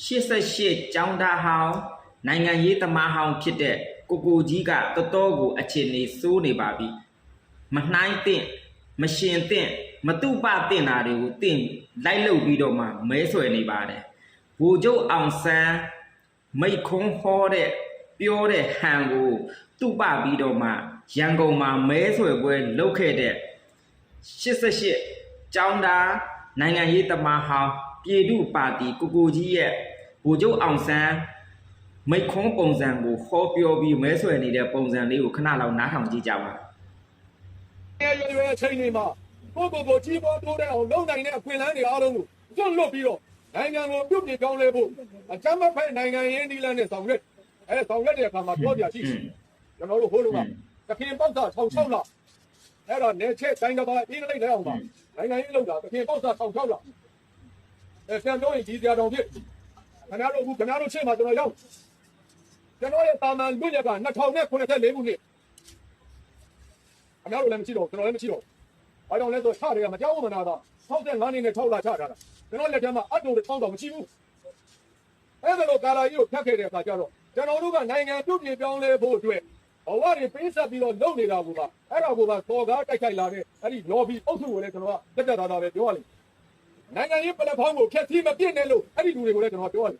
88ကျောင်းသားဟောင်းနိုင်ငံရေးသမားဟောင်းဖြစ်တဲ့ကိုကြီးကတော်တော်ကိုအခြေအနေစိုးနေပါပြီမနှိုင်းသင့်မရှင်သင့်မတုပသင့်တာတွေကိုသင်လိုက်လုပ်ပြီးတော့မှမဲဆွယ်နေပါတယ်ဗိုလ်ချုပ်အောင်ဆန်းမိတ်ခွန်းဟောတဲ့ပြောတဲ့ဟန်ကိုတုပပြီးတော့မှရန်ကုန်မှာမဲဆွယ်ပွဲလုပ်ခဲ့တဲ့88ကျောင်းသားနိုင်ငံရေးသမားဟောင်းပြည်သူ့ပါတီကိုကြီးရဲ့ဗိုလ်ချုပ်အောင်ဆန်းမိတ်ခွန်းပုံစံကိုဟောပြောပြီးမဲဆွယ်နေတဲ့ပုံစံလေးကိုခဏလောက်နားထောင်ကြည့်ကြပါရွယ်ချိန်နေမှာကိုကြီးပေါ်တိုးတဲ့အောင်လုံနိုင်တဲ့အခွင့်အလမ်းတွေအားလုံးကိုကျွတ်လွတ်ပြီးတော့နိုင်ငံကိုပြုပြင်ပြောင်းလဲဖို့အကြမ်းမဖက်နိုင်ငံရေးနည်းလမ်းနဲ့ဆောင်ရွက်ဆောင်ရွက်တဲ့အခါမှာပြောပြရှိကျွန်တော်တို့ဟိုလိုကတခင်ပေါက်တာ66လောက်အဲ့တော့နေချက်တိုင်းတစ်ပါးအင်းလိုက်လဲအောင်ပါနိုင်ငံရေးလောက်တာတခင်ပေါက်တာ66လောက်ပြန်ပြောရင်ဒီကြတော်ဖြစ်ခင်ဗျားတို့ရှေ့မှာကျွန်တော်ရောက်ကျွန်တော်ရဲ့တာမန်လွတ်ရက2084ခုနှစ်ခင်ဗျားတို့လည်းမရှိတော့ကျွန်တော်လည်းမရှိတော့ဘာကြောင့်လဲဆိုချတွေကမကြောက်ဘူးမနာတာ65နှစ်နဲ့6လချထားတာကျွန်တော်လက်ထက်မှာအတူတူ1000တောင်မရှိဘူးအဲ့ဒါလိုကာလာကြီးကိုဖြတ်ခဲ့တဲ့အခါကျတော့ကျွန်တော်တို့ကနိုင်ငံပြုပြင်ပြောင်းလဲဖို့အတွက်ဘဝတွေပေးဆက်ပြီးတော့လုပ်နေတာကအဲ့ဒါကိုစော်ကားတိုက်ခိုက်လာတဲ့အဲ့ဒီ lobby အုပ်စုကိုလည်းကျွန်တော်ကတက်တာပဲပြောရလိမ့်နိုင်ငံရေးပလက်ဖောင်းကိုဖျက်ဆီးမပြစ်နဲ့လို့အဲ့ဒီလူတွေကိုလည်းကျွန်တော်ပြောရလိမ့်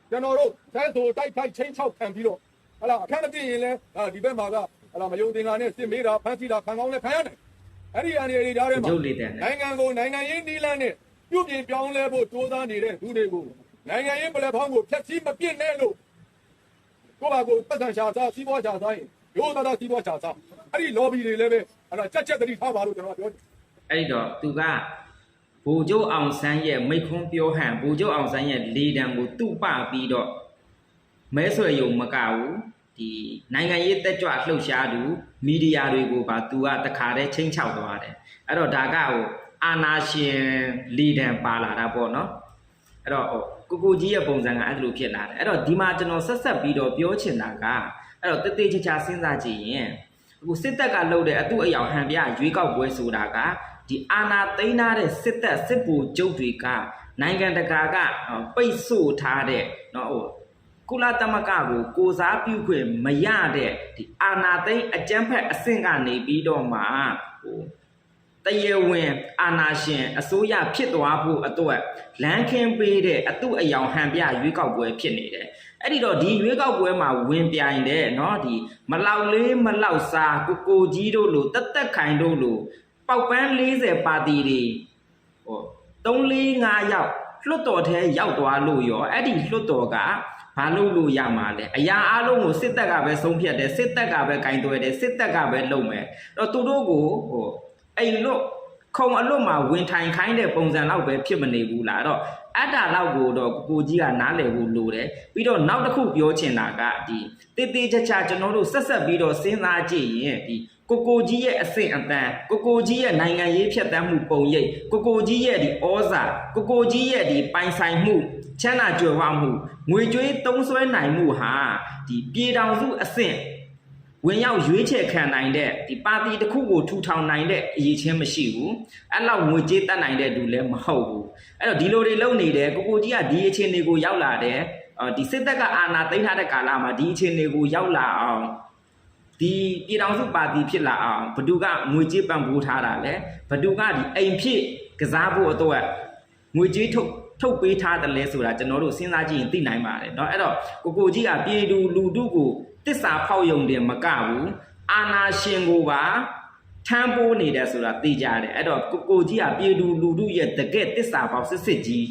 ကျွန်တော်တို့တိုင်းဆိုတိုက်ခိုက်ချင်းချောက်ခံပြီးတော့ဟလာအခက်မပြည့်ရင်လည်းဒီဘက်မှာကဟလာမယုံတင်တာနဲ့စစ်မေးတာဖမ်းဆီးတာခံကောင်းလည်းခံရတယ်အဲ့ဒီအနေအထားတွေမှာနိုင်ငံကိုနိုင်ငံရေးနည်းလမ်းနဲ့ပြုပြင်ပြောင်းလဲဖို့ကြိုးစားနေတဲ့လူတွေကိုနိုင်ငံရေးပလက်ဖောင်းကိုဖျက်ဆီးမပြစ်နဲ့လို့ကိုယ့်ဘာကိုပတ်စံရှာစားစီးပွားရှာစားရင်ရိုးသားစီးပွားရှာစားအဲ့ဒီ lobby တွေလည်းပဲအဲ့ဒါကြက်တတိထားပါလို့ကျွန်တော်ပြောတယ်အဲ့တော့သူကဗိုလ်ချုပ်အောင်ဆန်းရဲ့မိတ်ခွန်းပြောဟန်ဗိုလ်ချုပ်အောင်ဆန်းရဲ့လေတံကိုတုပပြီးတော့မဲဆွယ်ယုံမကဘူးဒီနိုင်ငံရေးတက်ကြွလှုပ်ရှားသူမီဒီယာတွေကိုပါသူကတခါတည်းချင်းချောက်သွားတယ်အဲ့တော့ဒါကအာနာရှင်လေတံပါလာတာပေါ့နော်အဲ့တော့ကိုကြီးရဲ့ပုံစံကအဲ့လိုဖြစ်လာတယ်အဲ့တော့ဒီမှာကျွန်တော်ဆက်ပြီးတော့ပြောချင်တာကအဲ့တော့တေးချာစဉ်းစားကြည့်ရင်အခုစစ်တပ်ကလုပ်တဲ့အတူအယောင်ဟန်ပြရွေးကောက်ပွဲဆိုတာကဒီအာဏာသိမ်းထားတဲ့စစ်တပ်စစ်ဗိုလ်ချုပ်တွေကနိုင်ငံတကာကပိတ်ဆို့ထားတဲ့နော်ကုလသမဂ္ဂကိုစားပြုခွင့်မရတဲ့ဒီအာဏာသိမ်းအကြမ်းဖက်အဆင့်ကနေပြီးတော့မှတရားဝင်အာဏာရှင်အစိုးရဖြစ်သွားဖို့အတွက်လမ်းခင်းပေးတဲ့အတူအယောင်ဟန်ပြရွေးကောက်ပွဲဖြစ်နေတယ်အဲ့ဒီတော့ဒီရွေးကောက်ပွဲမှာဝင်ပြိုင်တဲ့နော်ဒီမလောက်လေးမလောက်စားကိုကြီးတို့လိုတက်ခိုင်တို့လိုပေါက်ပန်း40ပါတီတွေ3-4-5ယောက်လွှတ်တော်ထဲရောက်သွားလို့ရောအဲ့ဒီလွှတ်တော်ကဘာလို့ရမှာလဲအရာအလုံးကိုစစ်တပ်ကပဲဆုံးဖြတ်တယ်စစ်တပ်ကပဲကင်တွယ်တယ်စစ်တပ်ကပဲလုပ်မယ်တော့သူတို့ကိုအိမ်လွတ်ခုံအလွတ်မှာဝင်ထိုင်ခိုင်းတဲ့ပုံစံလောက်ပဲဖြစ်မနေဘူးလားတော့အဲ့ဒါလောက်ကိုတော့ကိုကြီးကနားလည်ဖို့လိုတယ်ပြီးတော့နောက်တစ်ခုပြောချင်တာကဒီတေးချာကျွန်တော်တို့ဆက်ပြီးတော့စဉ်းစားကြည့်ရင်ဒီကိုကြီးရဲ့အဆင့်အတန်းကိုကြီးရဲ့နိုင်ငံရေးဖြတ်တန်းမှုပုံရိပ်ကိုကြီးရဲ့ဒီဩဇာကိုကြီးရဲ့ဒီပိုင်ဆိုင်မှုချမ်းသာကြွယ်ဝမှုငွေကြွေးသုံးစွဲနိုင်မှုဟာဒီပြည်ထောင်စုအဆင့်ဝင်ရောက်ရွေးချယ်ခံနိုင်တဲ့ဒီပါတီတစ်ခုကိုထူထောင်နိုင်တဲ့အရေးချင်းမရှိဘူးအဲ့လောက်ငွေကြေးတတ်နိုင်တဲ့လူလည်းမဟုတ်ဘူးအဲ့တော့ဒီလိုတွေလုပ်နေတယ်ကိုကြီးကဒီအခြေအနေကိုရောက်လာတယ်ဒီစစ်တပ်ကအာဏာသိမ်းထားတဲ့ကာလမှာဒီအခြေအနေကိုရောက်လာအောင်ဒီပြည်ထောင်စုပါတီဖြစ်လာအောင်ဘသူကငွေကြေးပံ့ပိုးထားတာလဲဘသူကဒီအိမ်ဖြစ်ကစားဖို့အတွက်ငွေကြေးထုတ်ပေးထားတယ်လဲဆိုတာကျွန်တော်တို့စဉ်းစားကြည့်ရင်သိနိုင်ပါတယ်เนาะအဲ့တော့ကိုကြီးကပြည်သူလူထုကိုတစ္ဆာဖောက်ယုံတယ်မကဘူးအာနာရှင်ကိုပါထမ်းပိုးနေတယ်ဆိုတာသိကြတယ်အဲ့တော့ကိုကြီးကပြည်သူလူထုရဲ့တကယ့်တစ္ဆာဖောက်စစ်ကြီး